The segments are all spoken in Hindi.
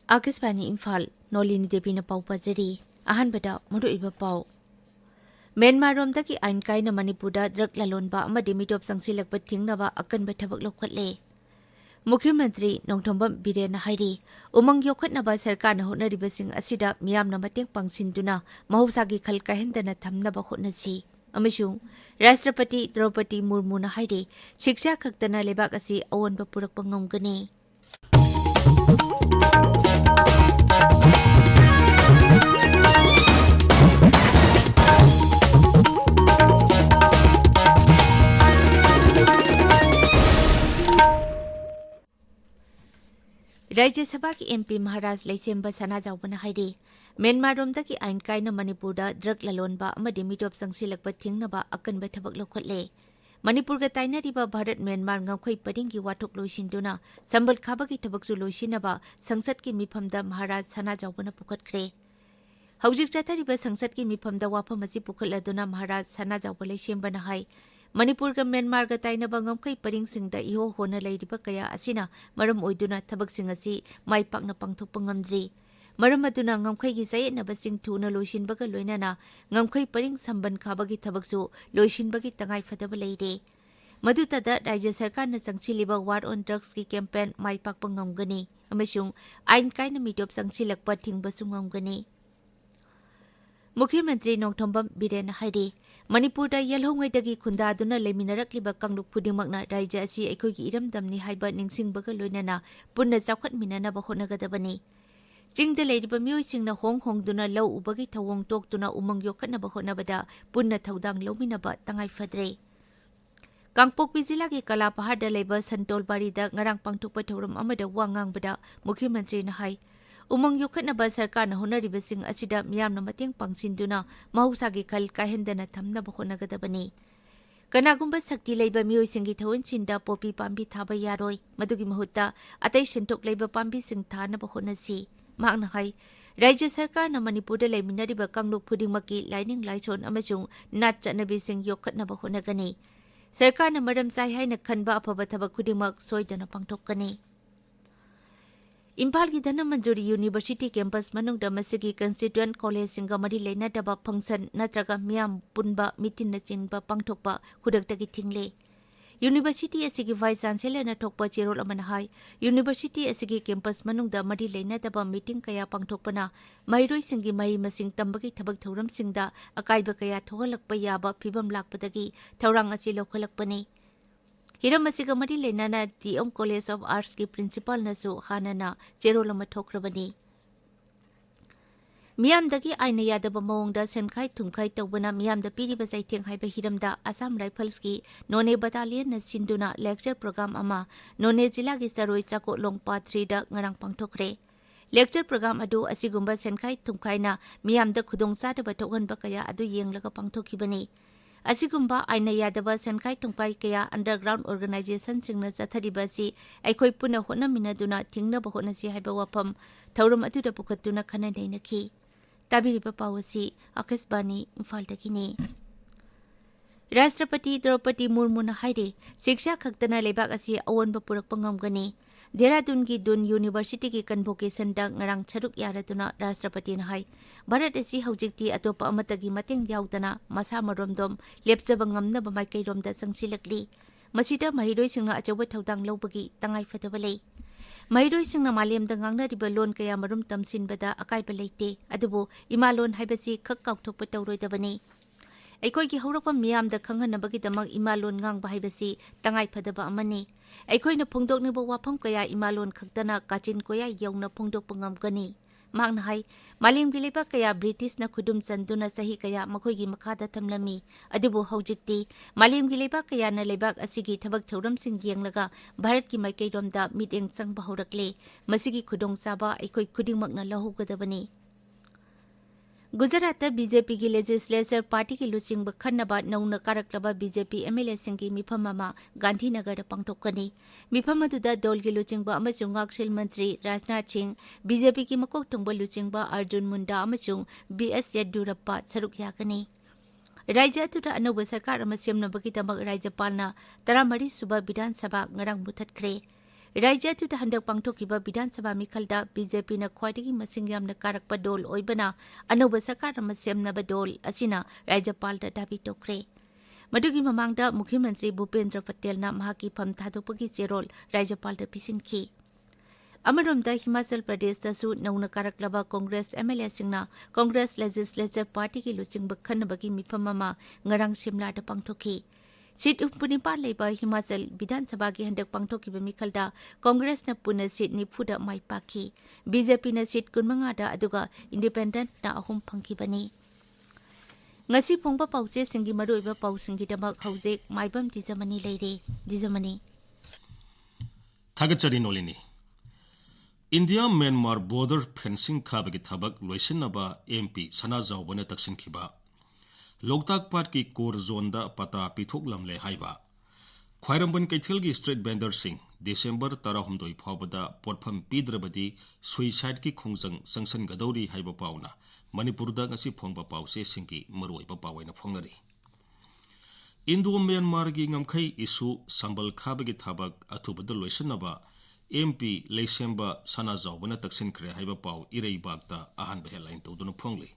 आकाशवाणी इम्फाल नोलिनी देवी पाउ पाजरी अहनबदा मरुइबा पाउ म्यांमारोमदगी आइन कायना मणिपुरदा ड्रग ललोनबा अमदि मिटोप संगसिलकपा थिंगनबा अकनबा थबक लौखटले मुख्यमंत्री नोंथोंबम बिरेन हाइरी उमंग योखटनबा सरकारना होटनरिबसिंग असिदा मियामना मतेंग पांगसिनदुना महौसागी खल काहेंदना थमनबा होटनसी अमिसुं राष्ट्रपति द्रौपदी मुर्मुना हाइरी शिक्षा खक्तना लेबाक असि अवोनबा पुरकपा ngamgani राज्य सभा की एमपी महाराज लैसेम्बा सनाजाउबना हाइरी म्यांमारोमदगी आइन कायना मणिपुरदा ड्रग ललोनबा अमदि मिटोप संगसिलकपा थिंगनबा अकनबा थबक लौखटले मणिपुरगा ताइनरिबा Bharat Myanmar ngamkhoi paringgi wathok loisinduna sambal khabagi thabaksu loisinaba sangsad ki mifamda महाराज सनाजाउबना पुखटखरे हौजिक चाथरिबा संसद की मिफमदा वाफम असि पुखटladuna महाराज सनाजाउबा लैसेम्बना high मणिपुरगा म्यांमारगा ताइनबा ngamkhoi paringsinda iho hona leiriba kaya asina maram oiduna thabaksinga asi maipakna pangthokpa ngamdri maram aduna ngamkhoi gi sayetnabasing thuna loisinbaga loinana ngamkhoi paring samban khabagi thabaksu loisinbagi tangai fadaba leire मधुतदा राज्य सरकार न संगसिलिबा वार ऑन ड्रग्स की कैंपेन माइपाकपा ngamgani अमसुं आइन कायना मिटोप संगसिलकपा थिंगबसु ngamgani मुख्यमंत्री नोंथोंबम बिरेन हाइरी मणिपुरदा यलहोंगैदगी खुंदादुना लेमिनरक्लिबा कांगलुक फुदिमकना राज्य असि अखोइगी इरमदमनि हाइबा निंगसिंगबगा लोइनना पुन्ना चावखटमिननबा होनगदबनी चिंगदा लेरिबा मियोइसिंगना होंगदुना लौ उबगी थवोंग टोक्तुना उमंग योखटनबा होनबदा पुन्ना थौदांग लौमिनबा तंगाइ फद्रे कांगपोकपी जिला की कला पहाड़ लेबा संतोलबारीदा ngarang pangthokpa thauram amada wa ngangbada मुख्यमंत्री na hai उमंग योखटनबा सरकारना होनरिबसिंग असिदा मियामना मतेंग पांगसिनदुना महौसागी खल काहेंदना थमनबा होनगदबनी कनागुंबा शक्ति लेबा मियोइसिंगी थवनसिंदा पोपी पांबी थाबा यारोय मदुगी महुत्ता अतै सेंटोक लेबा पांबी सिंग थानबा होनसी मांगना हाइ राज्य सरकारना मणिपुरदा लेमिनरिबा कांगलुक फुदिमकी लाइनिंग लाइसोन अमसुंग नाट चनबीसिंग योखटनबा होनगनी सरकारना मरम चाइ हाइना खनबा अफबा थबक खुदिमक सोइदना पांगथोकनी इम्फाल की धनमंजूरी यूनिवर्सिटी कैंपस मनुंगदा मसिगी कंस्टिट्यूएंट कॉलेज सिंगा मरी लेनादबा फंक्शन नत्रगा मियाम पुनबा मीटिंग न चिंगबा पांगथोकबा खुदकतगी थिंगले यूनिवर्सिटी असिगी वाइस चांसलर न थोकपा चेरोल अमन हाइ यूनिवर्सिटी असिगी कैंपस मनुंगदा मरी लेनादबा मीटिंग कया पांगथोकपना महिरोइ सिंगी मही मसिंग तंबगी थबक थौरम सिंगदा अकाइबा कया थोहलकपा याबा फिबम लाकपदगी थौरांग असि लौखलकपनी हिरम असिगा मरी लेनाना डीएम कॉलेज ऑफ आर्ट्स की प्रिंसिपल नसु हानना चेरोल अमा थोक्रबनी मियामदगी आइना यादबा मवंगदा सेनखाइ थुमखाइ तौबना मियामदा पीरिबा जाइथेंग हाइबा हिरमदा असम राइफल्स की नोने बटालियन न सिंदुना लेक्चर प्रोग्राम अमा नोने जिला की सरोइ चाको लोंगपा 3 दा ngarang पांगथोकरे लेक्चर प्रोग्राम अदु असिगुंबा सेनखाइ थुमखाइना मियामदा खुदोंचादबा थोगनबा कया अदु येंगलगा पांगथोखिबनी असिगुंबा आइना यादबा सेनखाइ थुमखाइ कया अंडरग्राउंड ऑर्गेनाइजेशन सिंगना चथरिबासी अखोइ पुना होनमिनदुना थिंगनबा होनसी हाइबा वाफम थौरम अदुदा पुखतुना खनदैनखि ताबिरिबा पावसी आकाशवाणी इम्फालदगिनी राष्ट्रपति द्रौपदी मुर्मुना हाइरे शिक्षा खक्तना लेबाक असि अवोनबा पुरकपा ngamgani देहरादून की दून यूनिवर्सिटी की कन्वोकेशन दा ngarang charuk yaraduna राष्ट्रपति ना हाइ भारत असि हौजिकति अतोपा अमतगी मतेंग याउदना मसा मरोमदोम लेपजबा ngamnaba माइकैरोमदा संगसिलकली मसिदा महिरोइसिंगना अचौबा थौदांग लौबगी तंगाइ फदबा लei महिरोइसिंगना मालेमदा ngangnariba लोन कया मरुम तमसिनबदा अकाइबा लेते अदुबो इमा लोन हाइबसि खक काउथोकपा तौरोइदबनी अखोइगी हौरकपा मियामदा खंगनबगीदमक इमा लोन ngangbा हाइबसि तंगाइ फदबा अमनी अखोइना फोंदोकनिबा वाफम कया इमा लोन खक्तना काचिन कोया यौना फोंदोकपा ngamgani मांगना हाइ मालेमगी लेबा कया ब्रिटिशना खुदुम चंदुना सही कया मखोइगी मखादा थमलमी अदुबो हौजिकति मालेमगी लेबा कयाना लेबाक असिगी थबक थौरमसिंग येंगलगा भारत की माइकैरोमदा मिटेंग चंगबा हौरकले मसिगी खुदोंचाबा अखोइ खुदिंमकना लहुगदबनी गुजरात बीजेपी की लेजिस्लेचर पार्टी की लुचिंग खन्नबा नौना कारक्लबा बीजेपी एमएलए सिंह की मिफम अमा गांधीनगर पांगथोकनी मिफम अदुदा दल की लुचिंग अमसुंग गाक्सिल मंत्री राजनाथ सिंह बीजेपी की मकोक थोंबा लुचिंग अर्जुन मुंडा अमसुंग बीएस येडियुरप्पा सरुक यागनी राज्य अदुदा अनौब सरकार अमा सेमनबगीदमक राज्यपालना 13 सुबा विधान सभा ngarang मुथतख्रे राज्य अदुदा हंदक पांगथोकिबा विधान सभा मिखलदा बीजेपी न ख्वाइदगी मसिंग यामना कारकपा दल ओइबना अनौब सरकार अमा सेमनबा दल असिना राज्यपालदा दाबी तोख्रे मदुगी ममांगदा मुख्यमंत्री भूपेंद्र पटेलना महाकी फम थादोपगी चेरोल राज्यपालदा पिसिनखी अमरोमदा हिमाचल प्रदेश तसु नौना कारकलबा कांग्रेस एमएलए सिंगना कांग्रेस लेजिस्लेचर पार्टी की लुचिंग खन्नबगी मिफम अमा ngarang सिमलादा पांगथोखी सीट उपनिपाल लेबा हिमाचल विधानसभा की हंदक पांगथोकिबा मिखलदा कांग्रेस न पुना सीट निफुदा माई पाखी बीजेपी न सीट 15 अदुगा इंडिपेंडेंट न अहुम फंखिबनी ngasi phongba pause singi maroiba pausingi damak hauze maibam dijamani leire dijamani thagachari nolini India Myanmar border fencing khabagi thabak loisinaba MP sana zawbana taksin khiba Loktak Park ki core zone da pata pithok lamle haiba Khwairamban Kaithil gi street vendor sing December 16 phawbada potpham pidrabadi suicide ki khongjang sanction gadori haiba pauna Manipur da ngasi phongba pause singki maroiba pawaina phongnari Indo Myanmar gi ngamkhai isu sambal khabagi thabak athubada loisanaba MP Leisemba sana zawbana taksin khre haiba paw irei bakta ahanba headline tawduna phongli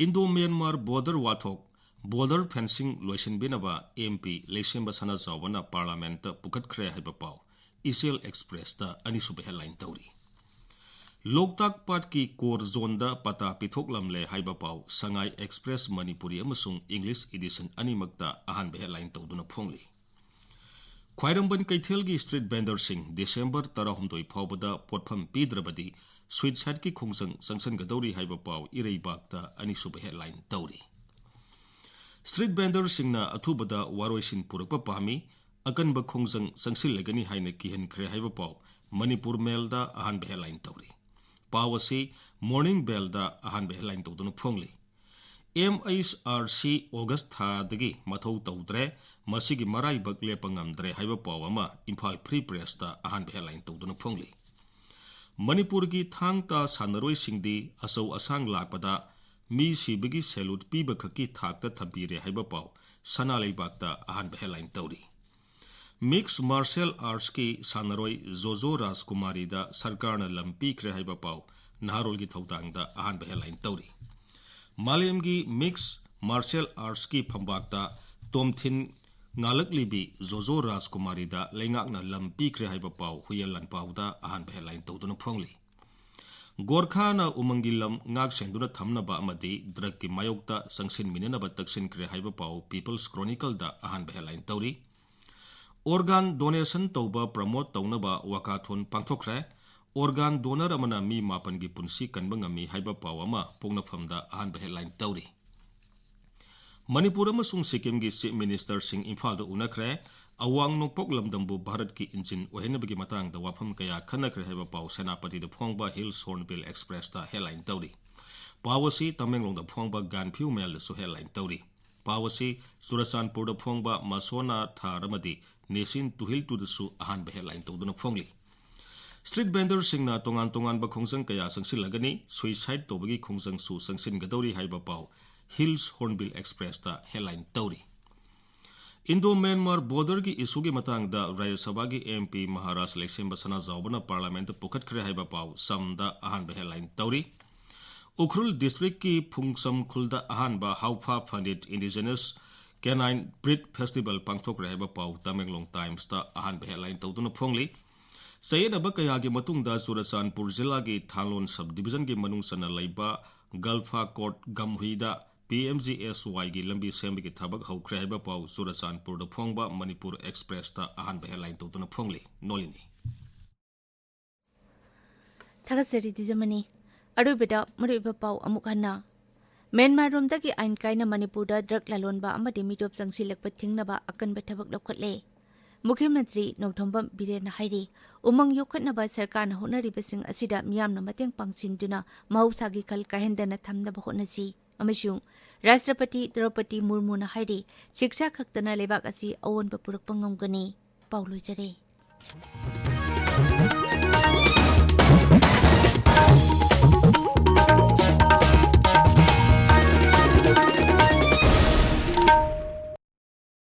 Indo Myanmar border wathok border fencing loisin binaba MP Leisemba sana zawbana parliament ta pukat khre haiba paw Isial Express ta anisube headline tawri Loktak Park ki core zone da pata pithok lamle haiba paw Sangai Express Manipuri amasung English edition animakta ahanba headline tawduna phongli Khwairamban Kaithil gi street vendor sing December 16 phawbada potpham pidrabadi suicide ki khongjang sanction gadori haiba paw irei bakta anisube headline tawri Street vendor singna athubada waroisin purakpa pami akanba khongjang sangsil legani haina kihan khre haiba paw Manipur Mail da ahanba headline tawri Pawasi Morning Bell da ahanba headline tawduna phongli MHRC August tha dagi mathau tawdre masigi marai bakle pangamdre haiba pawama Imphal Free Press ta ahanba headline tawduna phongli Manipur gi thangta sanaroi singdi asau asang lakpada mi sibagi salute piba khaki thakta thabire haiba paw sana leibakta ahanba headline tawri Mixed martial arts ki sanaroi Jojo Rajkumari da sarkarna lampi kre haiba paw naharol gi thawdang da ahanba headline tawri Malayam gi mixed martial arts ki phambakta tomthin ngalak libi Jojo Rajkumari da lengakna lampi kre haiba paw huyalan pawda ahanba headline tawduna phongli Gorkha na umangilam ngak senduna thamnaba amadi drug ki mayokta sangsin minanaba taksin kre haiba paw People's Chronicle da ahanba headline tawri Organ donation tauba promote taunaba wakathon pangthokre organ donor amana mi mapan gi punsi kanba ngami haiba pawama pongnafamda ahanba headline tawri Manipur amasung Sikkim gi Chief Minister sing Imphal da unakre awang nokpok lamdambu Bharat ki engine ohenabagi matang da wafam kaya khanakre haiba paw senapati da phongba Hills Hornbill Express da headline tawri Pawasi Tamenglong da phongba Ganphiu Mail su headline tawri Pawasi Surasanpur da phongba Masona Tharamadi Nesin Tuhil tu su ahanba headline tawduna phongli Street vendor singna tongan ba khongjang kaya sangsilagani suicide tobagi khongjang su sangsin gadori haiba paw Hills Hornbill Express ta headline tawri Indo Myanmar border gi issue gi matang da Rajya Sabha gi MP Maharashtra Leisemba sana zawbana parliament pukat khre haiba paw samda ahanba headline tawri Ukhrul district ki Phungsam khulda ahanba haufa funded indigenous Canine Breed Festival pangthok haiba paw Tamenglong Times ta ahanba headline tawduna phongli Sayedaba kaya gi matungda Surasanpur Jilla gi Thanglon subdivision gi manung sana laiba Galfa Court Gamhuida PMGSY gi lambi sembi gi thabak haukhre haiba paw Surasanpur da phongba Manipur Express ta ahanba headline tawduna phongli Nolini Thagachari dijamani arubeda maroiba paw amuk hanna Myanmar romdagi ain kaina Manipur da drug lalonba amadi midop sangsilakpa thingnaba akanba thabak lokhatle मुख्यमंत्री नौथोंबम बिरेन हाइरी उमंग योखटनबा सरकारना होनरिबसिंग असिदा मियामना मतेंग पांगसिनदुना महौसागी खल काहेंदना थमनबा होनसी अमसुंग राष्ट्रपति द्रौपदी मुर्मुना हाइरी शिक्षा खक्तना लेबाक असि अवोनबा पुरकपा ngamgani पाउलोइजरे।